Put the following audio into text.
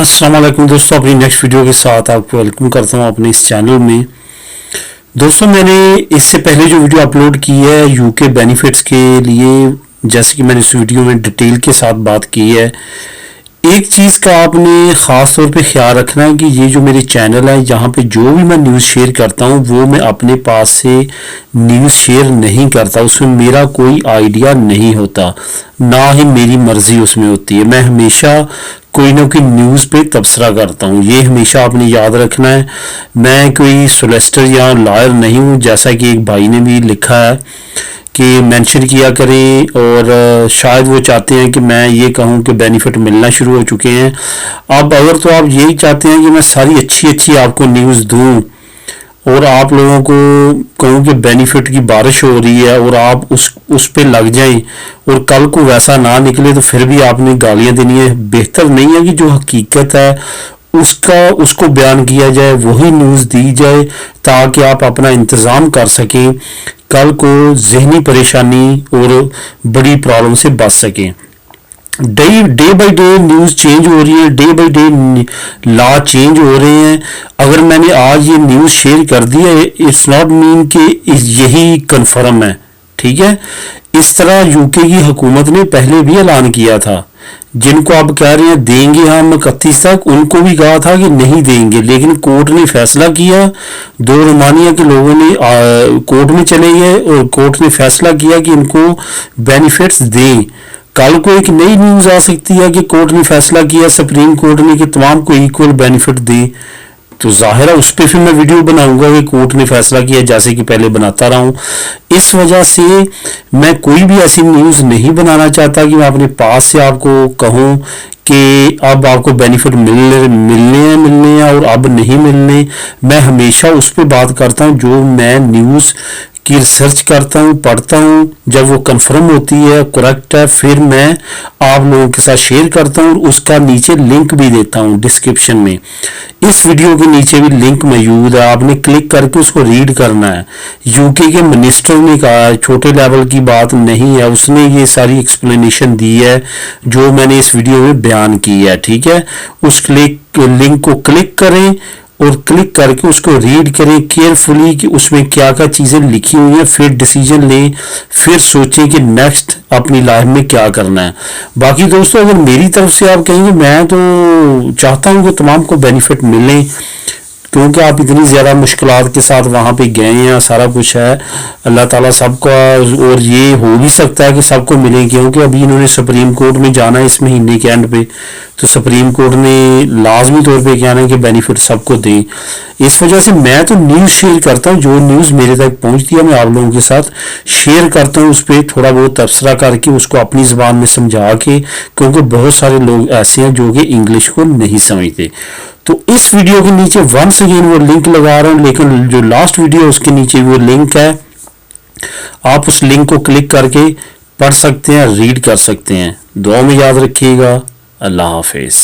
अस्सलाम वालेकुम दोस्तों, अपनी नेक्स्ट वीडियो के साथ आपको वेलकम करता हूं अपने इस चैनल में। दोस्तों, मैंने इससे पहले जो वीडियो अपलोड की है यूके बेनिफिट्स के लिए, जैसे कि मैंने इस वीडियो में डिटेल के साथ बात की है। एक चीज़ का आपने ख़ास तौर पे ख्याल रखना है कि ये जो मेरे चैनल है, यहाँ पे जो भी मैं न्यूज़ शेयर करता हूँ वो मैं अपने पास से न्यूज़ शेयर नहीं करता। उसमें मेरा कोई आइडिया नहीं होता, ना ही मेरी मर्ज़ी उसमें होती है। मैं हमेशा कोई ना कोई न्यूज़ पे तबसरा करता हूँ, ये हमेशा आपने याद रखना है। मैं कोई सोलिसिटर या लॉयर नहीं हूँ, जैसा कि एक भाई ने भी लिखा है कि मेंशन किया करें, और शायद वो चाहते हैं कि मैं ये कहूँ कि बेनिफिट मिलना शुरू हो चुके हैं। अब अगर तो आप यही चाहते हैं कि मैं सारी अच्छी आपको न्यूज़ दूँ और आप लोगों को कहूँ कि बेनिफिट की बारिश हो रही है और आप उस पे लग जाएं और कल को वैसा ना निकले, तो फिर भी आपने गालियाँ देनी है। बेहतर नहीं है कि जो हकीकत है उसको बयान किया जाए, वही न्यूज़ दी जाए, ताकि आप अपना इंतज़ाम कर सकें, कल को जहनी परेशानी और बड़ी प्रॉब्लम से बच सकें। Day by day news change हो रही है, day by day law change हो रहे हैं। अगर मैंने आज ये न्यूज़ शेयर कर दी है, इट्स नॉट मीन कि यही कन्फर्म है, ठीक है। इस तरह यूके की हुकूमत ने पहले भी ऐलान किया था। जिनको आप कह रहे हैं देंगे हम 31 तक, उनको भी कहा था कि नहीं देंगे, लेकिन कोर्ट ने फैसला किया। दो रोमानिया के लोगों ने कोर्ट में चले गए और कोर्ट ने फैसला किया कि इनको बेनिफिट्स दें। कल को एक नई न्यूज़ आ सकती है कि कोर्ट ने फैसला किया, सुप्रीम कोर्ट ने, कि तमाम को इक्वल बेनिफिट दे। तो जाहिर है उस पर फिर मैं वीडियो बनाऊंगा कि कोर्ट ने फैसला किया, जैसे कि पहले बनाता रहा हूँ। इस वजह से मैं कोई भी ऐसी न्यूज़ नहीं बनाना चाहता कि मैं अपने पास से आपको कहूँ कि अब आपको बेनिफिट मिलने हैं और अब नहीं मिलने। मैं हमेशा उस पर बात करता हूँ जो मैं न्यूज़ की रिसर्च करता हूँ, पढ़ता हूँ। जब वो कंफर्म होती है, करेक्ट है, फिर मैं आप लोगों के साथ शेयर करता हूँ और उसका नीचे लिंक भी देता हूँ डिस्क्रिप्शन में। इस वीडियो के नीचे भी लिंक मौजूद है, आपने क्लिक करके उसको रीड करना है। यूके के मिनिस्टर ने कहा, छोटे लेवल की बात नहीं है, उसने ये सारी एक्सप्लेनेशन दी है जो मैंने इस वीडियो में बयान की है, ठीक है। उस लिंक को क्लिक करें और क्लिक करके उसको रीड करें केयरफुली कि उसमें क्या क्या चीज़ें लिखी हुई हैं, फिर डिसीजन लें, फिर सोचें कि नेक्स्ट अपनी लाइफ में क्या करना है। बाकी दोस्तों, अगर मेरी तरफ से आप कहेंगे, मैं तो चाहता हूं कि तमाम को बेनिफिट मिले, क्योंकि आप इतनी ज़्यादा मुश्किलात के साथ वहाँ पे गए हैं, सारा कुछ है। अल्लाह ताला सबका, और ये हो भी सकता है कि सबको मिले, क्योंकि अभी इन्होंने सुप्रीम कोर्ट में जाना है इस महीने के एंड पे, तो सुप्रीम कोर्ट ने लाजमी तौर पे कहना है कि बेनिफिट सबको दें। इस वजह से मैं तो न्यूज़ शेयर करता हूँ, जो न्यूज़ मेरे तक पहुँचती है मैं आप लोगों के साथ शेयर करता हूँ, उस पर थोड़ा बहुत तबसरा करके उसको अपनी ज़बान में समझा के, क्योंकि बहुत सारे लोग ऐसे हैं जो कि इंग्लिश को नहीं समझते। तो इस वीडियो के नीचे वंस अगेन वो लिंक लगा रहा हूँ, लेकिन जो लास्ट वीडियो उसके नीचे वो लिंक है, आप उस लिंक को क्लिक करके पढ़ सकते हैं, रीड कर सकते हैं। दुआ में याद रखिएगा। अल्लाह हाफिज़।